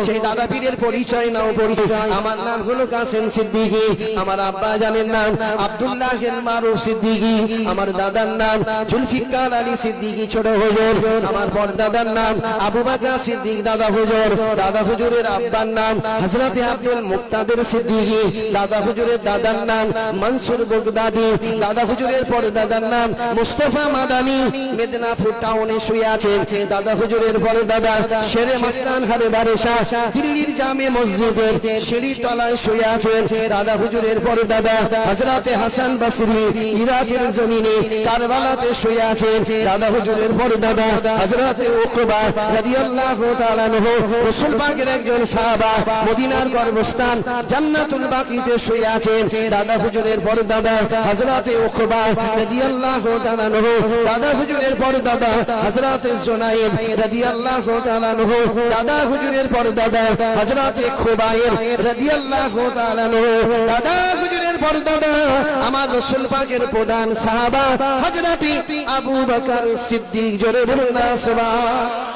সেই দাদা পীরের পরিচয় নাও পরিচয়। আমার নাম হলো কাসেম সিদ্দিকী, আমার আব্বা জানের নাম আব্দুল্লাহ মারুফ সিদ্দিকী, আমার দাদার নাম জুলফিকার আলী সিদ্দিকী ছোট হুজুর, আমার বড় দাদার নাম আবু বকর সিদ্দিক দাদা হুজুর, দাদা হুজুরের আব্বার নাম হযরত আব্দুল মুক্তাদির সিদ্দিকী, দাদা হুজুরের দাদার নাম মনসুর বগদাদি, দাদা হুজুরের পরে দাদার নাম মুস্তাফা মাদানী, মেদিনীপুর টাউনে শুয়ে আছেন। দাদা হুজুরের পরে দাদা শেরে মাস্তান হারে বারেশা, দিল্লির জামে মসজিদের সিঁড়ি তলায় শুয়ে আছেন। দাদা হুজুরের পরে দাদা হযরত হাসান বসরি ইরাকের জমিনে কারবালাতে শুয়ে আছেন। দাদা হুজুরের পরে দাদা হযরত উকবা রাদিয়াল্লাহু তাআলা আনহু রাসূল পাকের একজন সাহাবা, মদিনার গর্ভস্থান জান্নাতুল বাকিতে শুয়ে আছেন। দাদা হুজুরের পরে দাদা হযরত উকবা রাদিয়াল্লাহু তাআলা আনহু, দাদা হুজুরের পরে দাদা হযরত জুনাইদ রাদিয়াল্লাহু তাআলা আনহু, দাদা হুজুরের পরে দাদা হযরত খুবাইব রাদিয়াল্লাহু তাআলা আনহু, দাদা হুজুরের পরে দাদা আমার রাসূল পাকের প্রধান সাহাবা হযরত আবু বকর সিদ্দিক। জোরে বলুন না সুবহান।